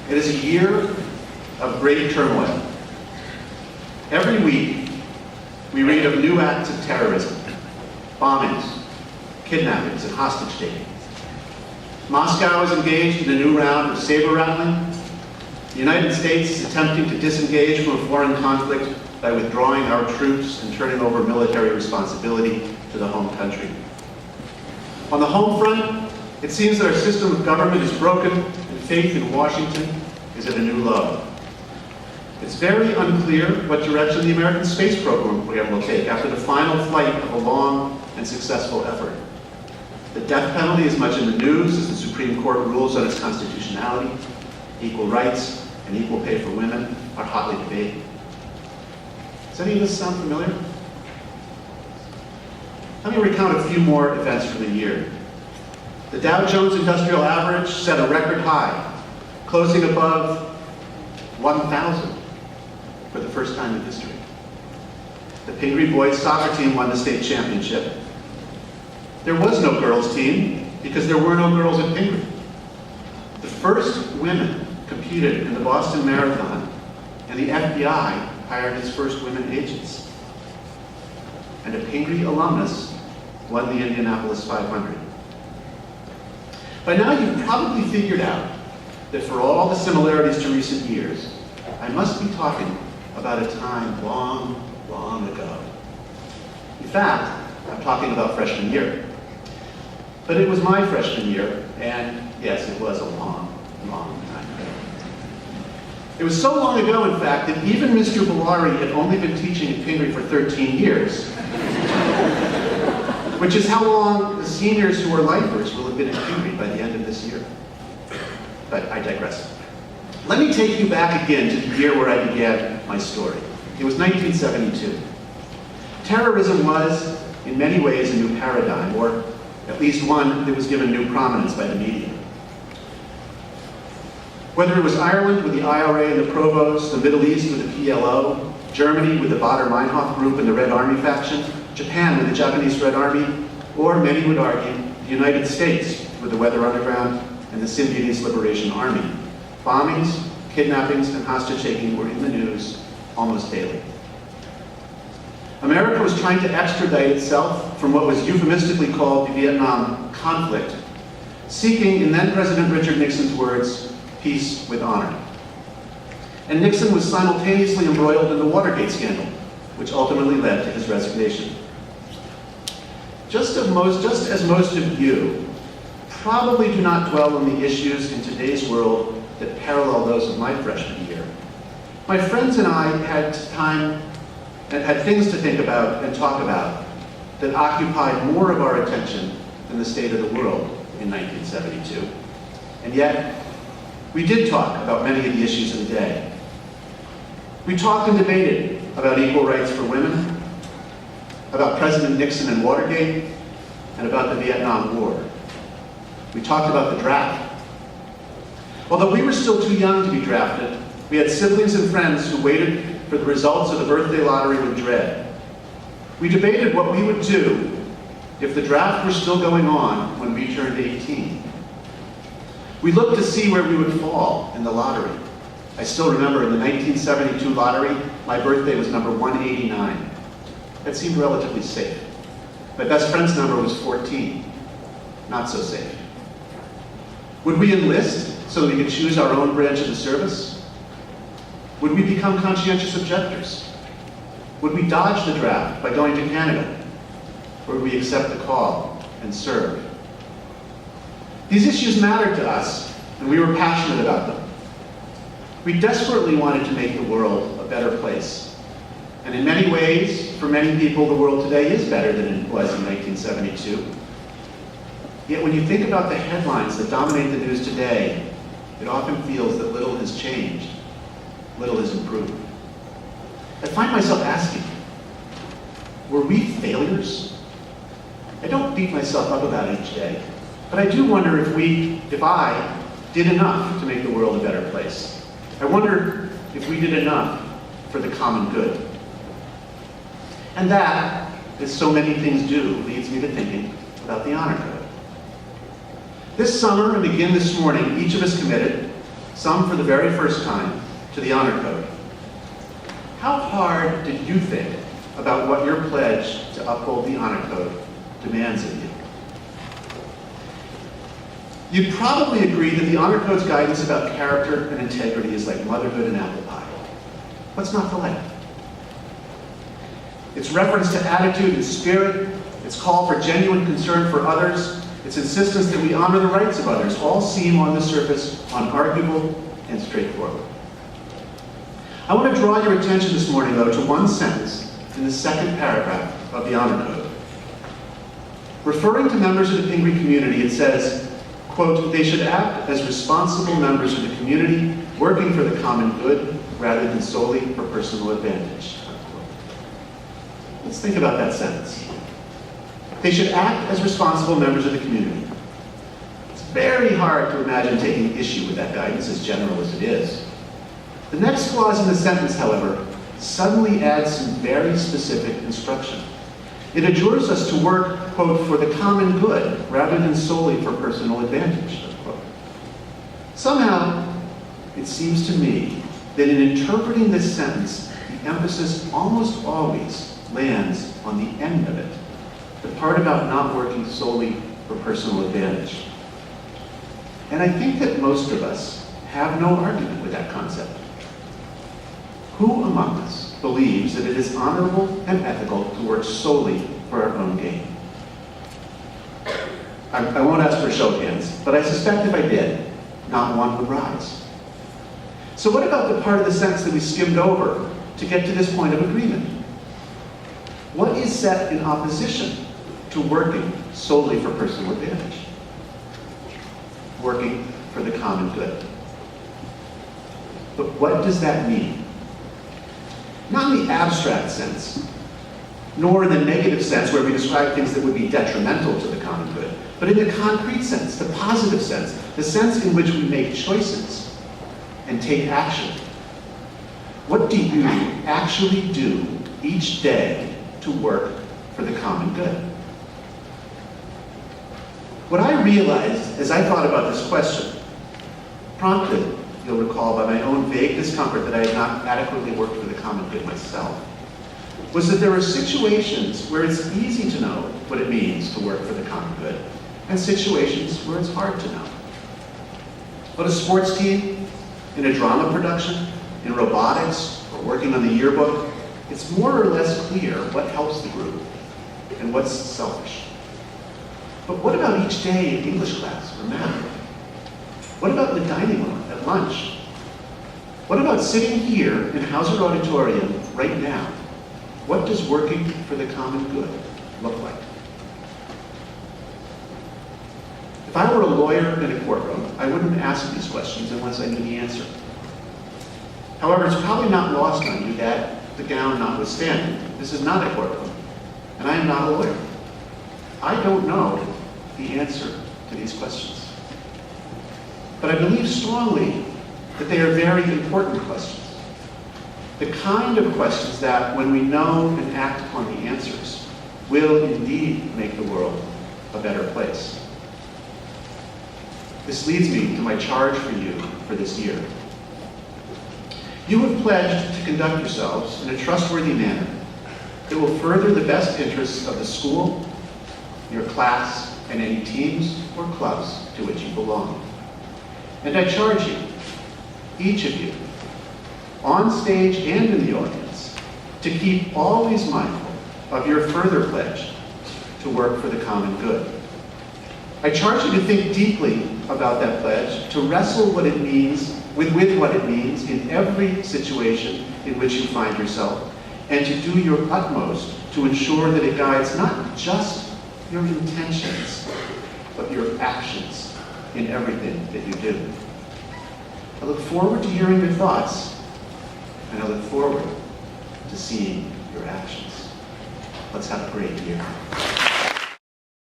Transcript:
It is a year of great turmoil. Every week, we read of new acts of terrorism, bombings, kidnappings, and hostage-taking. Moscow is engaged in a new round of saber-rattling. The United States is attempting to disengage from a foreign conflict by withdrawing our troops and turning over military responsibility to the home country. On the home front, it seems that our system of government is broken and faith in Washington is at a new low. It's very unclear what direction the American space program will take after the final flight of a long and successful effort. The death penalty is much in the news as the Supreme Court rules on its constitutionality. Equal rights and equal pay for women are hotly debated. Does any of this sound familiar? Let me recount a few more events from the year. The Dow Jones Industrial Average set a record high, closing above 1,000 for the first time in history. The Pingry boys soccer team won the state championship. There was no girls team because there were no girls at Pingry. The first women competed in the Boston Marathon, and the FBI hired its first women agents. And a Pingry alumnus won the Indianapolis 500. By now you've probably figured out that for all the similarities to recent years, I must be talking about a time long, long ago. In fact, I'm talking about freshman year. But it was my freshman year, and yes, it was a long, long time ago. It was so long ago, in fact, that even Mr. Bellari had only been teaching at Pingry for 13 years, which is how long the seniors who are lifers will have been at Pingry by the end of this year. But I digress. Let me take you back again to the year where I began my story. It was 1972. Terrorism was, in many ways, a new paradigm, or at least one that was given new prominence by the media. Whether it was Ireland with the IRA and the Provost, the Middle East with the PLO, Germany with the Baader-Meinhof group and the Red Army faction, Japan with the Japanese Red Army, or many would argue, the United States with the Weather Underground and the Symbionese Liberation Army. Bombings, kidnappings, and hostage-taking were in the news almost daily. America was trying to extradite itself from what was euphemistically called the Vietnam conflict, seeking, in then-President Richard Nixon's words, peace with honor. And Nixon was simultaneously embroiled in the Watergate scandal, which ultimately led to his resignation. Just as most of you probably do not dwell on the issues in today's world that parallel those of my freshman year, my friends and I had time and had things to think about and talk about that occupied more of our attention than the state of the world in 1972. And yet, we did talk about many of the issues of the day. We talked and debated about equal rights for women, about President Nixon and Watergate, and about the Vietnam War. We talked about the draft. Although we were still too young to be drafted, we had siblings and friends who waited for the results of the birthday lottery with dread. We debated what we would do if the draft were still going on when we turned 18. We looked to see where we would fall in the lottery. I still remember in the 1972 lottery, my birthday was number 189. That seemed relatively safe. My best friend's number was 14. Not so safe. Would we enlist so that we could choose our own branch of the service? Would we become conscientious objectors? Would we dodge the draft by going to Canada? Or would we accept the call and serve? These issues mattered to us, and we were passionate about them. We desperately wanted to make the world a better place. And in many ways, for many people, the world today is better than it was in 1972. Yet when you think about the headlines that dominate the news today, it often feels that little has changed, little has improved. I find myself asking, were we failures? I don't beat myself up about it each day, but I do wonder if I did enough to make the world a better place. I wonder if we did enough for the common good. And that, as so many things do, leads me to thinking about the honor code. This summer and again this morning, each of us committed some for the very first time, to the honor code. How hard did you think about what your pledge to uphold the honor code demands of you? You'd probably agree that the honor code's guidance about character and integrity is like motherhood and apple pie. What's not to like? Its reference to attitude and spirit, its call for genuine concern for others, its insistence that we honor the rights of others, all seem on the surface unarguable and straightforward. I want to draw your attention this morning, though, to one sentence in the second paragraph of the honor code. Referring to members of the Pingry community, it says, quote, "They should act as responsible members of the community, working for the common good rather than solely for personal advantage." Unquote. Let's think about that sentence. They should act as responsible members of the community. It's very hard to imagine taking issue with that guidance, as general as it is. The next clause in the sentence, however, suddenly adds some very specific instruction. It adjures us to work, quote, "for the common good rather than solely for personal advantage," unquote. Somehow, it seems to me that in interpreting this sentence, the emphasis almost always lands on the end of it, the part about not working solely for personal advantage. And I think that most of us have no argument with that concept. Who among us believes that it is honorable and ethical to work solely for our own gain? I won't ask for a show of hands, but I suspect if I did, not one would rise. So what about the part of the sentence that we skimmed over to get to this point of agreement? What is set in opposition to working solely for personal advantage? Working for the common good. But what does that mean? Not in the abstract sense, nor in the negative sense where we describe things that would be detrimental to the common good, but in the concrete sense, the positive sense, the sense in which we make choices and take action. What do you actually do each day to work for the common good? What I realized as I thought about this question, prompted, you'll recall, by my own vague discomfort that I had not adequately worked for the common good myself, was that there are situations where it's easy to know what it means to work for the common good, and situations where it's hard to know. On a sports team, in a drama production, in robotics, or working on the yearbook, it's more or less clear what helps the group and what's selfish. But what about each day in English class or math? What about the dining room at lunch? What about sitting here in Hauser Auditorium right now? What does working for the common good look like? If I were a lawyer in a courtroom, I wouldn't ask these questions unless I knew the answer. However, it's probably not lost on you that, the gown notwithstanding, this is not a courtroom, and I am not a lawyer. I don't know the answer to these questions. But I believe strongly that they are very important questions. The kind of questions that, when we know and act upon the answers, will indeed make the world a better place. This leads me to my charge for you for this year. You have pledged to conduct yourselves in a trustworthy manner that will further the best interests of the school, your class, and any teams or clubs to which you belong. And I charge you, each of you, on stage and in the audience, to keep always mindful of your further pledge to work for the common good. I charge you to think deeply about that pledge, to wrestle what it means with what it means in every situation in which you find yourself, and to do your utmost to ensure that it guides not just your intentions, but your actions in everything that you do. I look forward to hearing your thoughts, and I look forward to seeing your actions. Let's have a great year.